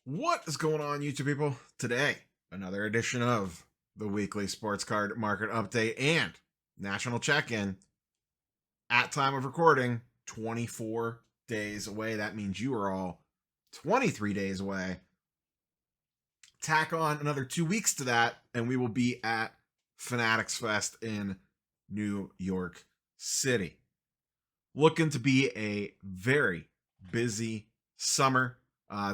What is going on, YouTube people? Today, another edition of the weekly sports card market update and national check-in. At time of recording, 24 days away. That means you are all 23 days away. Tack on another 2 weeks to that, and we will be at Fanatics Fest in New York City. Looking to be a very busy summer.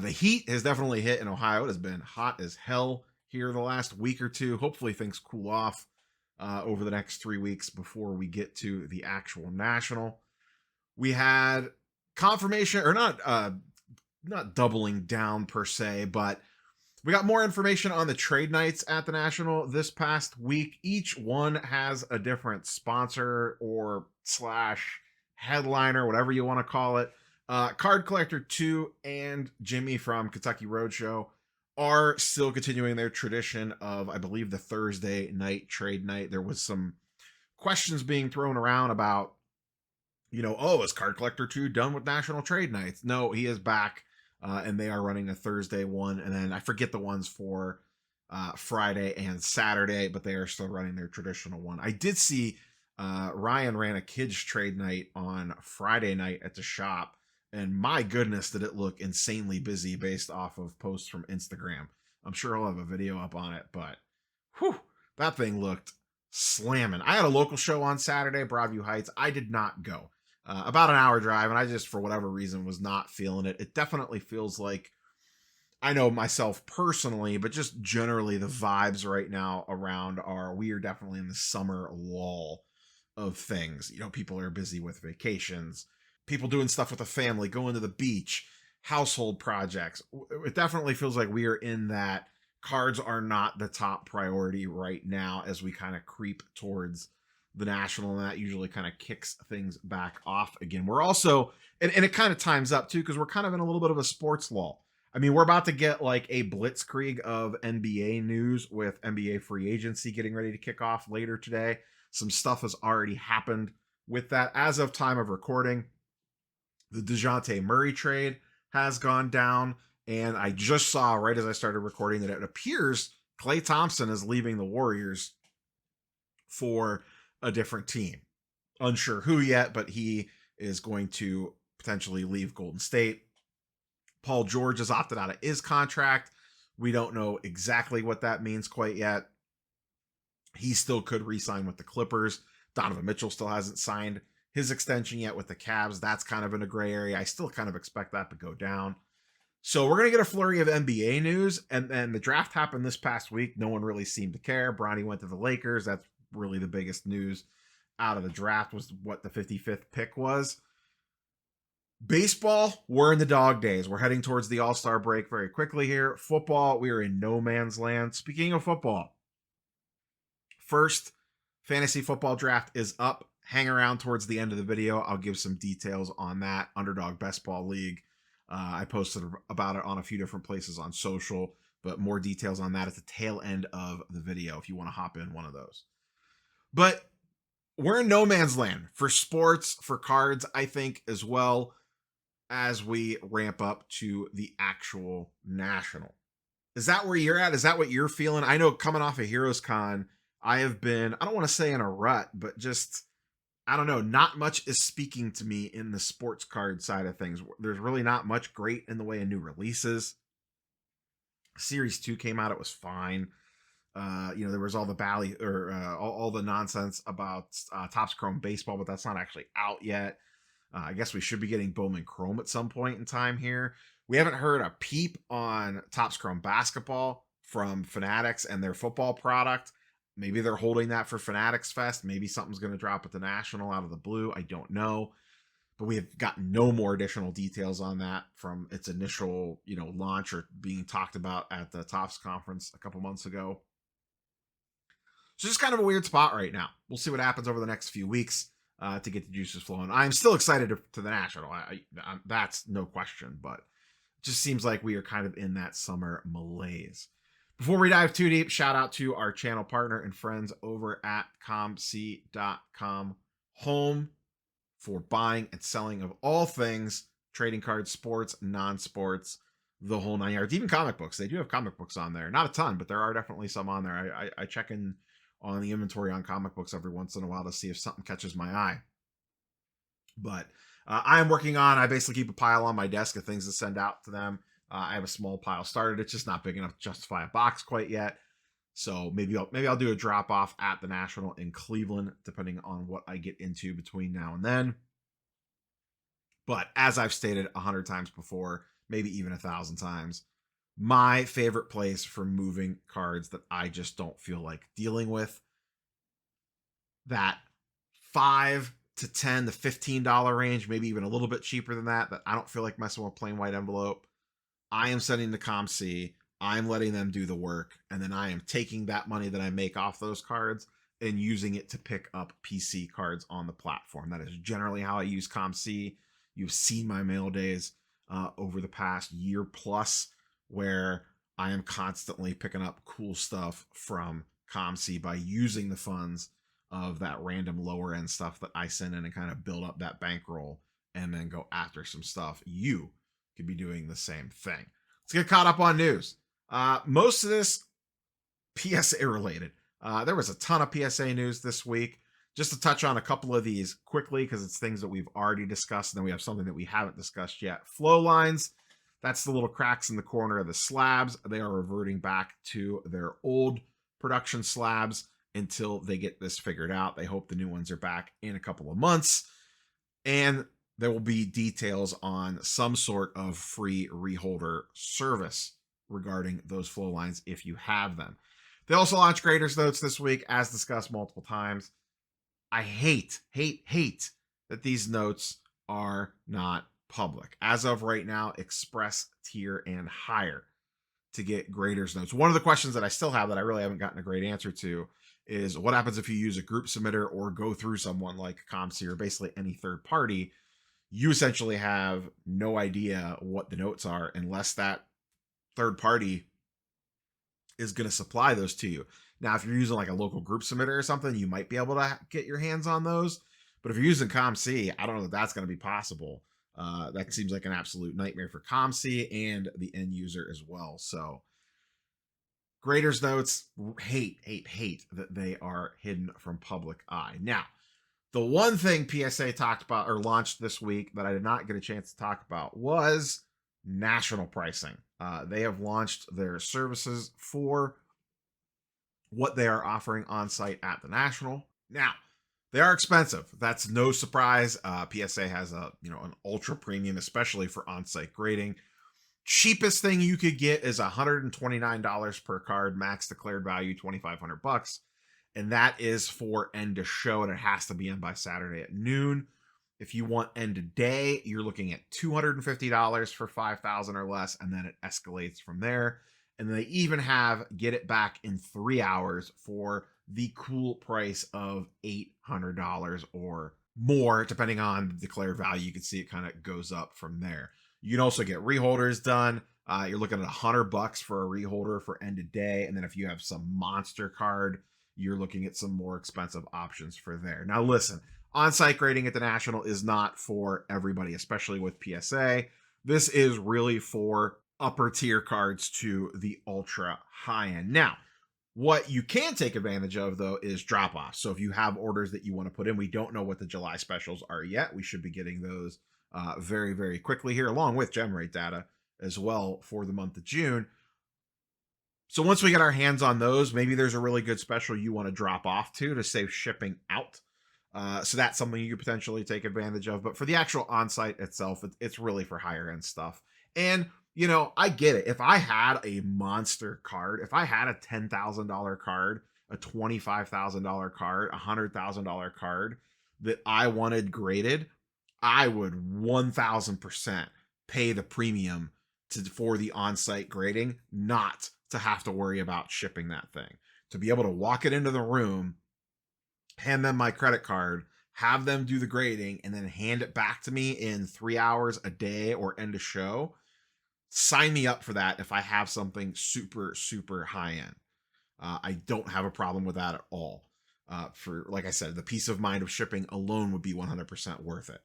The heat has definitely hit in Ohio. It has been hot as hell here the last week or two. Hopefully things cool off over the next 3 weeks before we get to the actual national. We had confirmation, or not doubling down per se, but we got more information on the trade nights at the national this past week. Each one has a different sponsor or slash headliner, whatever you want to call it. Card Collector 2 and Jimmy from Kentucky Roadshow are still continuing their tradition of, I believe, the Thursday night trade night. There was some questions being thrown around about, is Card Collector 2 done with national trade nights? No, he is back, and they are running a Thursday one, and then I forget the ones for Friday and Saturday, but they are still running their traditional one. I did see Ryan ran a kids trade night on Friday night at the shop, and my goodness, did it look insanely busy based off of posts from Instagram. I'm sure I'll have a video up on it, but whew, that thing looked slamming. I had a local show on Saturday, Broadview Heights. I did not go. About an hour drive, and I just, for whatever reason, was not feeling it. It definitely feels like, I know myself personally, but just generally the vibes right now around we are definitely in the summer lull of things. People are busy with vacations, people doing stuff with the family, going to the beach, household projects. It definitely feels like we are in that cards are not the top priority right now as we kind of creep towards the national, and that usually kind of kicks things back off again. We're also, and it kind of times up too, because we're kind of in a little bit of a sports lull. I mean, we're about to get like a blitzkrieg of NBA news with NBA free agency getting ready to kick off later today. Some stuff has already happened with that. As of time of recording, the DeJounte Murray trade has gone down. And I just saw right as I started recording that it appears Klay Thompson is leaving the Warriors for a different team. Unsure who yet, but he is going to potentially leave Golden State. Paul George has opted out of his contract. We don't know exactly what that means quite yet. He still could re-sign with the Clippers. Donovan Mitchell still hasn't signed his extension yet with the Cavs. That's kind of in a gray area. I still kind of expect that to go down. So we're going to get a flurry of NBA news. And then the draft happened this past week. No one really seemed to care. Bronny went to the Lakers. That's really the biggest news out of the draft, was what the 55th pick was. Baseball, we're in the dog days. We're heading towards the All-Star break very quickly here. Football, we are in no man's land. Speaking of football, first fantasy football draft is up. Hang around towards the end of the video. I'll give some details on that. Underdog Best Ball League. I posted about it on a few different places on social, but more details on that at the tail end of the video if you want to hop in one of those. But we're in no man's land for sports, for cards, I think, as well, as we ramp up to the actual national. Is that where you're at? Is that what you're feeling? I know coming off of Heroes Con, I have been, I don't want to say in a rut, but just, I don't know, not much is speaking to me in the sports card side of things. There's really not much great in the way of new releases. Series 2 came out, it was fine. There was all the all the nonsense about Topps Chrome Baseball, but that's not actually out yet. I guess we should be getting Bowman Chrome at some point in time here. We haven't heard a peep on Topps Chrome Basketball from Fanatics and their football product. Maybe they're holding that for Fanatics Fest. Maybe something's going to drop at the National out of the blue. I don't know. But we have gotten no more additional details on that from its initial, launch or being talked about at the Topps conference a couple months ago. So just kind of a weird spot right now. We'll see what happens over the next few weeks to get the juices flowing. I'm still excited to the National. That's no question, but it just seems like we are kind of in that summer malaise. Before we dive too deep, shout out to our channel partner and friends over at COMC.com, home for buying and selling of all things trading cards, sports, non-sports. the whole 9 yards. Even comic books, they do have comic books on there. Not a ton, but there are definitely some on there. I check in on the inventory on comic books every once in a while to see if something catches my eye. But I am working on, I basically keep a pile on my desk of things to send out to them. I have a small pile started. It's just not big enough to justify a box quite yet. So maybe I'll do a drop off at the National in Cleveland, depending on what I get into between now and then. But as I've stated 100 times before, maybe even 1,000 times, my favorite place for moving cards that I just don't feel like dealing with, that $5 to $10 to $15 range, maybe even a little bit cheaper than that I don't feel like messing with plain white envelope, I am sending to COMC. I'm letting them do the work, and then I am taking that money that I make off those cards and using it to pick up PC cards on the platform. That is generally how I use COMC. You've seen my mail days over the past year plus, where I am constantly picking up cool stuff from COMC by using the funds of that random lower end stuff that I send in and kind of build up that bankroll and then go after some stuff. You could be doing the same thing. Let's get caught up on news. Most of this PSA related. There was a ton of PSA news this week. Just to touch on a couple of these quickly, because it's things that we've already discussed, and then we have something that we haven't discussed yet. Flow lines, that's the little cracks in the corner of the slabs. They are reverting back to their old production slabs until they get this figured out. They hope the new ones are back in a couple of months. And there will be details on some sort of free reholder service regarding those flow lines if you have them. They also launched graders notes this week, as discussed multiple times. I hate that these notes are not public. As of right now, express tier and higher to get graders notes. One of the questions that I still have that I really haven't gotten a great answer to is what happens if you use a group submitter or go through someone like COMC or basically any third party. You essentially have no idea what the notes are unless that third party is going to supply those to you. Now, if you're using like a local group submitter or something, you might be able to get your hands on those. But if you're using COMC, I don't know that that's going to be possible. That seems like an absolute nightmare for COMC and the end user as well. So graders notes, hate that they are hidden from public eye. Now, the one thing PSA talked about or launched this week that I did not get a chance to talk about was national pricing. They have launched their services for what they are offering on site at the National. Now, they are expensive. That's no surprise. PSA has an ultra premium, especially for on-site grading. Cheapest thing you could get is $129 per card, max declared value $2,500, and that is for end of show, and it has to be in by Saturday at noon. If you want end of day, you're looking at $250 for 5,000 or less, and then it escalates from there. And they even have get it back in 3 hours for the cool price of $800 or more, depending on the declared value. You can see it kind of goes up from there. You can also get reholders done. You're looking at $100 for a reholder for end of day. And then if you have some monster card, you're looking at some more expensive options for there. Now, listen, on-site grading at the National is not for everybody, especially with PSA. This is really for upper tier cards to the ultra high end. Now, what you can take advantage of, though, is drop off. So if you have orders that you want to put in, we don't know what the July specials are yet. We should be getting those very, very quickly here, along with gem rate data as well for the month of June. So once we get our hands on those, maybe there's a really good special you want to drop off to save shipping out. So that's something you could potentially take advantage of. But for the actual on-site itself, it's really for higher end stuff. And I get it. If I had a monster card, if I had a $10,000 card, a $25,000 card, a $100,000 card that I wanted graded, I would 1,000% pay the premium for the on-site grading, not to have to worry about shipping that thing. To be able to walk it into the room, hand them my credit card, have them do the grading, and then hand it back to me in 3 hours a day or end of show. Sign me up for that if I have something super, super high end. I don't have a problem with that at all. For, like I said, the peace of mind of shipping alone would be 100% worth it.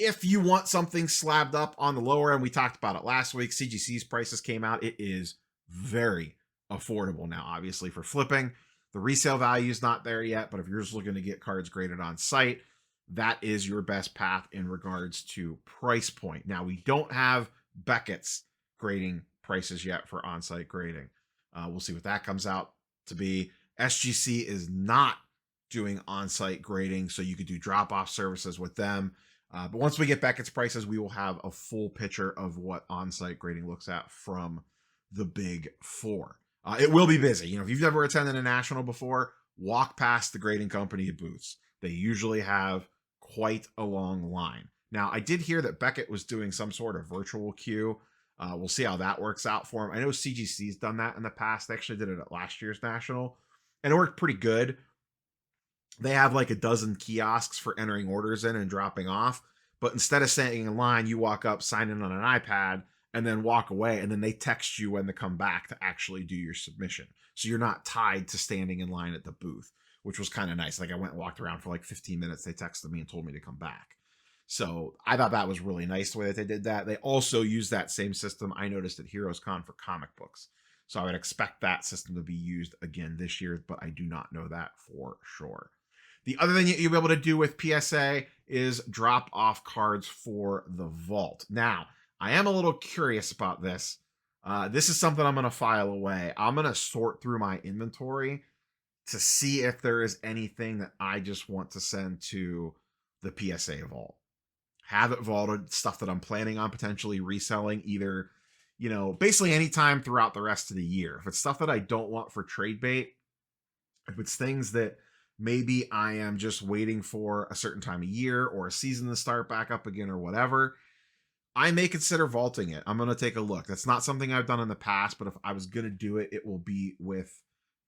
If you want something slabbed up on the lower end, we talked about it last week. CGC's prices came out. It is very affordable now, obviously, for flipping. The resale value is not there yet, but if you're just looking to get cards graded on site, that is your best path in regards to price point. Now, we don't have Beckett's grading prices yet for on-site grading. We'll see what that comes out to be. SGC is not doing on-site grading, so you could do drop-off services with them. But once we get Beckett's prices, we will have a full picture of what on-site grading looks at from the big four. It will be busy. You know, if you've never attended a national before, walk past the grading company booths. They usually have quite a long line. Now, I did hear that Beckett was doing some sort of virtual queue. We'll see how that works out for him. I know CGC's done that in the past. They actually did it at last year's national, and it worked pretty good. They have like a dozen kiosks for entering orders in and dropping off. But instead of staying in line, you walk up, sign in on an iPad, and then walk away. And then they text you when to come back to actually do your submission. So you're not tied to standing in line at the booth, which was kind of nice. Like I went and walked around for like 15 minutes. They texted me and told me to come back. So I thought that was really nice the way that they did that. They also used that same system I noticed at Heroes Con for comic books. So I would expect that system to be used again this year, but I do not know that for sure. The other thing you'll be able to do with PSA is drop off cards for the vault. Now, I am a little curious about this. This is something I'm going to file away. I'm going to sort through my inventory to see if there is anything that I just want to send to the PSA Vault. Have it vaulted, stuff that I'm planning on potentially reselling either, you know, basically anytime throughout the rest of the year. If it's stuff that I don't want for trade bait, if it's things that maybe I am just waiting for a certain time of year or a season to start back up again or whatever, I may consider vaulting it. I'm going to take a look. That's not something I've done in the past, but if I was going to do it, it will be with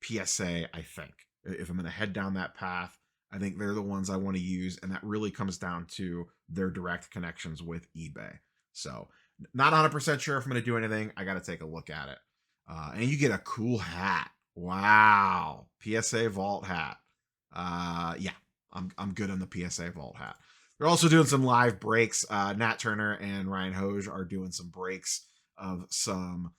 PSA, I think. If I'm going to head down that path, I think they're the ones I want to use, and that really comes down to their direct connections with eBay. So not 100% sure if I'm going to do anything. I got to take a look at it. And you get a cool hat. Wow. PSA Vault hat. Yeah, I'm good on the PSA Vault hat. They're also doing some live breaks. Nat Turner and Ryan Hoge are doing some breaks of some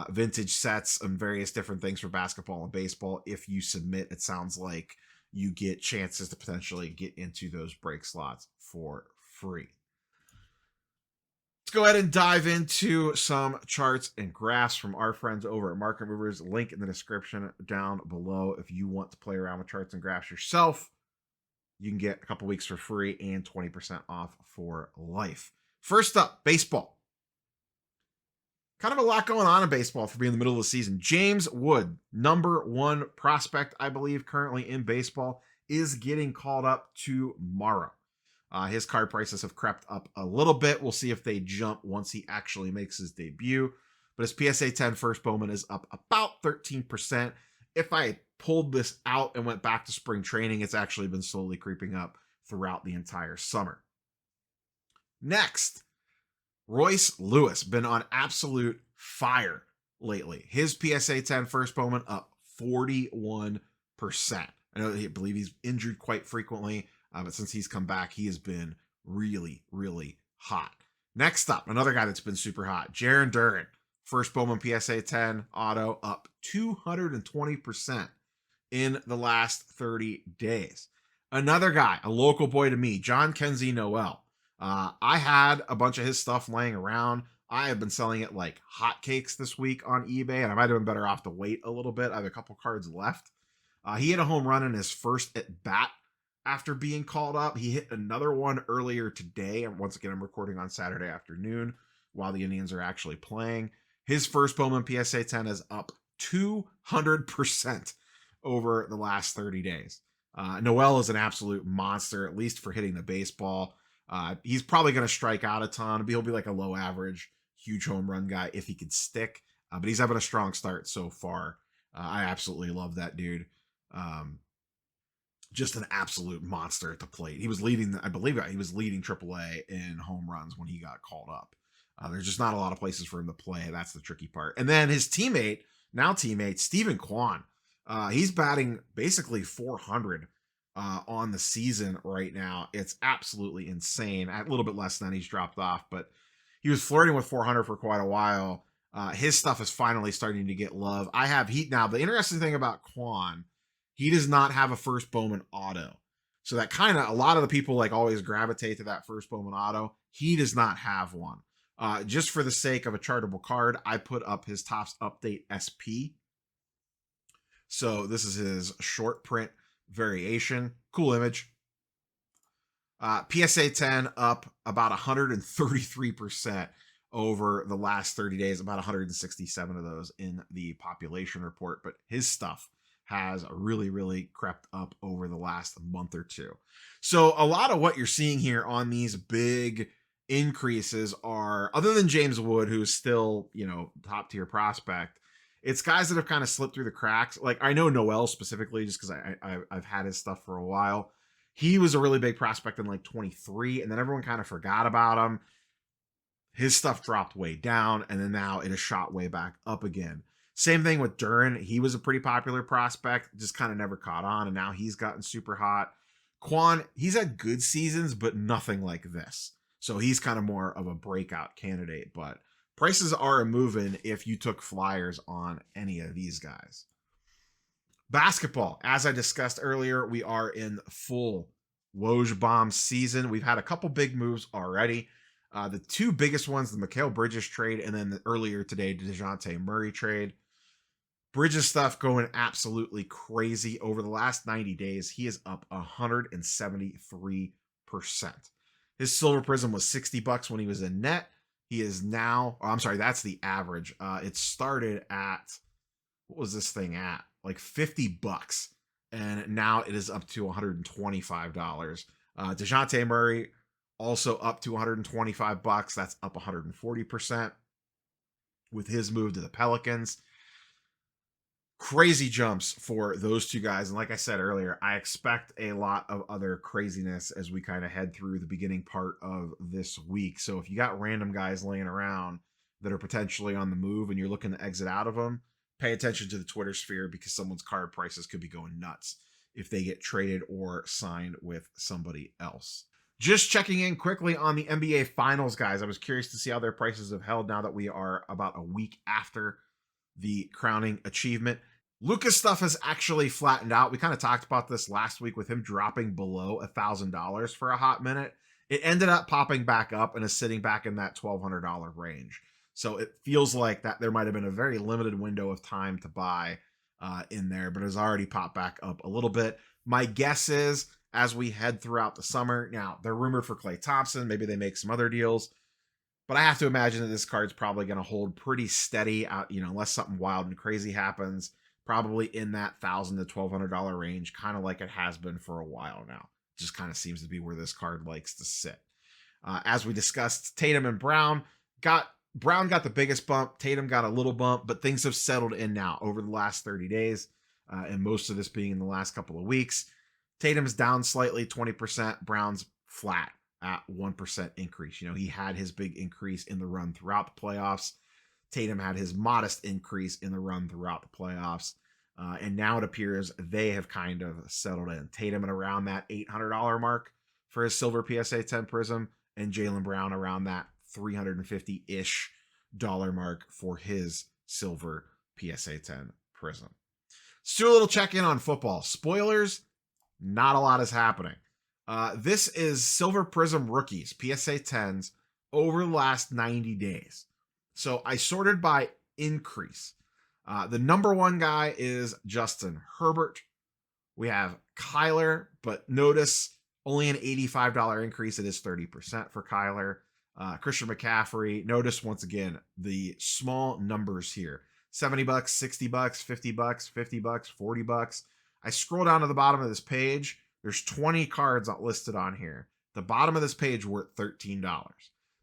vintage sets and various different things for basketball and baseball. If you submit, it sounds like you get chances to potentially get into those break slots for free. Let's go ahead and dive into some charts and graphs from our friends over at Market Movers. Link in the description down below. If you want to play around with charts and graphs yourself, you can get a couple weeks for free and 20% off for life. First up, baseball. Kind of a lot going on in baseball for being in the middle of the season. James Wood, #1 prospect, I believe, currently in baseball, is getting called up tomorrow. His card prices have crept up a little bit. We'll see if they jump once he actually makes his debut. But his PSA 10 first Bowman is up about 13%. If I pulled this out and went back to spring training, it's actually been slowly creeping up throughout the entire summer. Next, Royce Lewis, been on absolute fire lately. His PSA 10 first Bowman up 41%. I believe he's injured quite frequently, but since he's come back, he has been really, really hot. Next up, another guy that's been super hot, Jarren Duran. First Bowman PSA 10 auto up 220% in the last 30 days. Another guy, a local boy to me, John Kenzie Noel. I had a bunch of his stuff laying around. I have been selling it like hotcakes this week on eBay, and I might have been better off to wait a little bit. I have a couple cards left. He hit a home run in his first at bat after being called up. He hit another one earlier today, and once again, I'm recording on Saturday afternoon while the Indians are actually playing. His first Bowman PSA 10 is up 200% over the last 30 days. Noel is an absolute monster, at least for hitting the baseball. He's probably going to strike out a ton. He'll be like a low average, huge home run guy if he could stick. But he's having a strong start so far. I absolutely love that dude. Just an absolute monster at the plate. He was leading, I believe he was leading AAA in home runs when he got called up. There's just not a lot of places for him to play. That's the tricky part. And then his teammate, Stephen Kwan. He's batting basically 400 on the season right now. It's absolutely insane. A little bit less than he's dropped off, but he was flirting with 400 for quite a while. His stuff is finally starting to get love. I have Heat now. The interesting thing about Quan, he does not have a first Bowman auto. So that kind of, a lot of the people like always gravitate to that first Bowman auto. He does not have one. Just for the sake of a chartable card, I put up his Topps Update SP. So this is his short print variation. Cool image. PSA 10 up about 133% over the last 30 days, about 167 of those in the population report. But his stuff has really crept up over the last month or two. So a lot of what you're seeing here on these big increases are, other than James Wood, who's still, top tier prospect, it's guys that have kind of slipped through the cracks. Like I know Noel specifically, just because I've had his stuff for a while. He was a really big prospect in like 23, and then everyone kind of forgot about him. His stuff dropped way down, and then now it has shot way back up again. Same thing with Duran. He was a pretty popular prospect, just kind of never caught on, and now he's gotten super hot. Quan, he's had good seasons, but nothing like this. So he's kind of more of a breakout candidate, but prices are moving if you took flyers on any of these guys. Basketball, as I discussed earlier, we are in full Woj bomb season. We've had a couple big moves already. The two biggest ones, the Mikal Bridges trade, and then earlier today, the DeJounte Murray trade. Bridges stuff going absolutely crazy. Over the last 90 days, he is up 173%. His silver prism was $60 when he was in net. He is now, that's the average. It started at, what was this thing at? Like $50. And now it is up to $125. DeJounte Murray also up to $125. That's up 140% with his move to the Pelicans. Crazy jumps for those two guys. And like I said earlier, I expect a lot of other craziness as we kind of head through the beginning part of this week. So if you got random guys laying around that are potentially on the move and you're looking to exit out of them, pay attention to the Twitter sphere, because someone's card prices could be going nuts if they get traded or signed with somebody else. Just checking in quickly on the NBA Finals, guys. I was curious to see how their prices have held now that we are about a week after the crowning achievement. Luka's stuff has actually flattened out. We kind of talked about this last week with him dropping below $1,000 for a hot minute. It ended up popping back up and is sitting back in that $1,200 range. So it feels like that there might have been a very limited window of time to buy in there, but has already popped back up a little bit. My guess is as we head throughout the summer, now they're rumored for Klay Thompson. Maybe they make some other deals, but I have to imagine that this card's probably going to hold pretty steady out, unless something wild and crazy happens, probably in that $1,000 to $1,200 range, kind of like it has been for a while now. Just kind of seems to be where this card likes to sit. As we discussed, Tatum and Brown got the biggest bump. Tatum got a little bump, but things have settled in now over the last 30 days, and most of this being in the last couple of weeks. Tatum's down slightly, 20%. Brown's flat at 1% increase. He had his big increase in the run throughout the playoffs. Tatum had his modest increase in the run throughout the playoffs. And now it appears they have kind of settled in. Tatum at around that $800 mark for his silver PSA 10 prism, and Jaylen Brown around that $350-ish mark for his silver PSA 10 prism. Let's do a little check-in on football. Spoilers, not a lot is happening. This is silver prism rookies, PSA 10s, over the last 90 days. So I sorted by increase. The number one guy is Justin Herbert. We have Kyler, but notice only an $85 increase. It is 30% for Kyler. Christian McCaffrey, notice once again the small numbers here. $70, $60, $50, $50, $40. I scroll down to the bottom of this page. There's 20 cards listed on here. The bottom of this page worth $13.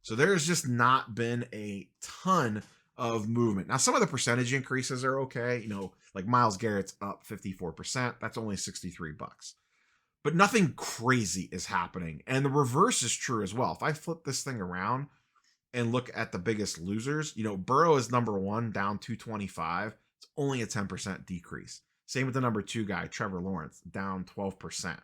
So there's just not been a ton of movement. Now, some of the percentage increases are okay. Like Myles Garrett's up 54%. That's only $63. But nothing crazy is happening. And the reverse is true as well. If I flip this thing around and look at the biggest losers, Burrow is number one, down 225. It's only a 10% decrease. Same with the number two guy, Trevor Lawrence, down 12%.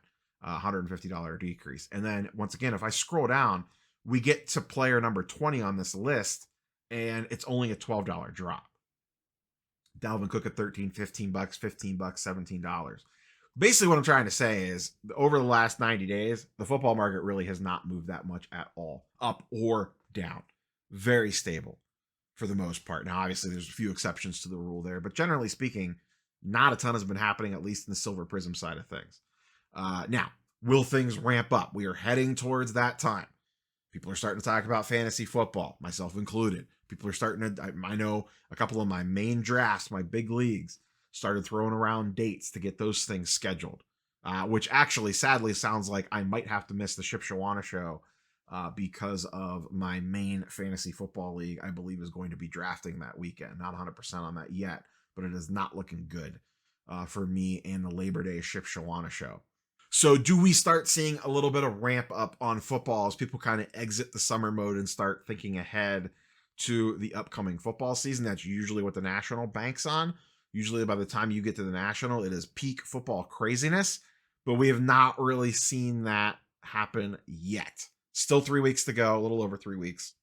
$150 decrease. And then once again, if I scroll down, we get to player number 20 on this list, and it's only a $12 drop. Dalvin Cook at 13, 15 bucks, 15 bucks, $17. Basically what I'm trying to say is over the last 90 days, the football market really has not moved that much at all, up or down. Very stable for the most part. Now, obviously there's a few exceptions to the rule there, but generally speaking, not a ton has been happening, at least in the Silver Prism side of things. Now, will things ramp up? We are heading towards that time. People are starting to talk about fantasy football, myself included. People are starting to, I know a couple of my main drafts, my big leagues, started throwing around dates to get those things scheduled, which actually sadly sounds like I might have to miss the Shipshawana show because of my main fantasy football league, I believe, is going to be drafting that weekend. Not 100% on that yet, but it is not looking good for me and the Labor Day Shipshawana show. So do we start seeing a little bit of ramp up on football as people kind of exit the summer mode and start thinking ahead to the upcoming football season? That's usually what the National banks on. Usually by the time you get to the National, it is peak football craziness, but we have not really seen that happen yet. Still 3 weeks to go, a little over 3 weeks.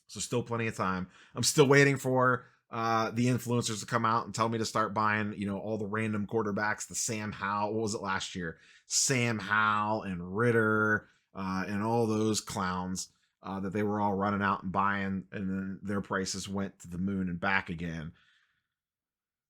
So still plenty of time. I'm still waiting for the influencers to come out and tell me to start buying, all the random quarterbacks, the Sam Howell, what was it last year? Sam Howell and Ritter and all those clowns that they were all running out and buying, and then their prices went to the moon and back again.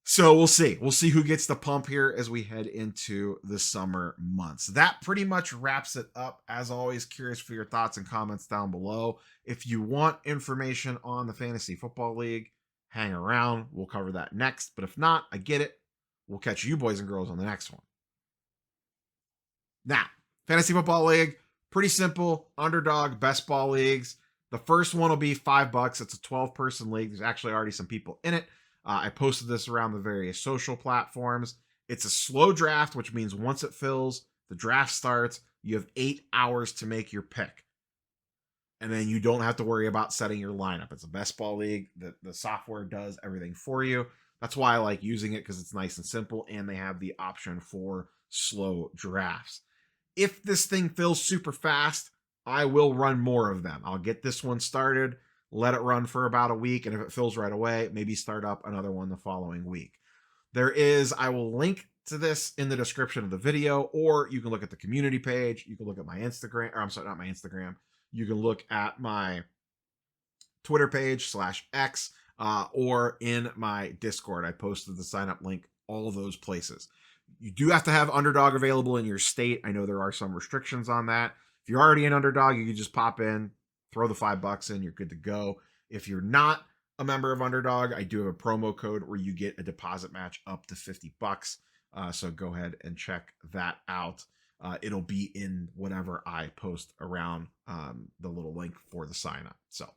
So we'll see. We'll see who gets the pump here as we head into the summer months. That pretty much wraps it up. As always, curious for your thoughts and comments down below. If you want information on the Fantasy Football League, hang around. We'll cover that next. But if not, I get it. We'll catch you boys and girls on the next one. Now, Fantasy Football League, pretty simple. Underdog, best ball leagues. The first one will be $5. It's a 12-person league. There's actually already some people in it. I posted this around the various social platforms. It's a slow draft, which means once it fills, the draft starts. You have 8 hours to make your pick. And then you don't have to worry about setting your lineup. It's a best ball league. The software does everything for you. That's why I like using it, because it's nice and simple, and they have the option for slow drafts. If this thing fills super fast, I will run more of them. I'll get this one started, let it run for about a week, and if it fills right away, maybe start up another one the following week. I will link to this in the description of the video, or you can look at the community page. You can look at my Instagram, or I'm sorry, not my Instagram. You can look at my Twitter page /X, or in my Discord. I posted the sign up link, all of those places. You do have to have Underdog available in your state. I know there are some restrictions on that. If you're already an Underdog, you can just pop in, throw the $5 in, you're good to go. If you're not a member of Underdog, I do have a promo code where you get a deposit match up to $50. So go ahead and check that out. It'll be in whatever I post around the little link for the sign up. So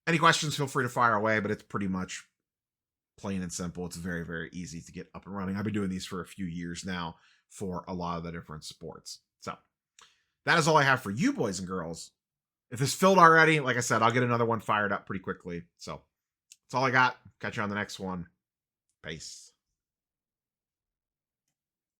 any questions, feel free to fire away, but it's pretty much plain and simple. It's very, very easy to get up and running. I've been doing these for a few years now for a lot of the different sports. So that is all I have for you boys and girls. If it's filled already, like I said, I'll get another one fired up pretty quickly. So that's all I got. Catch you on the next one. Peace.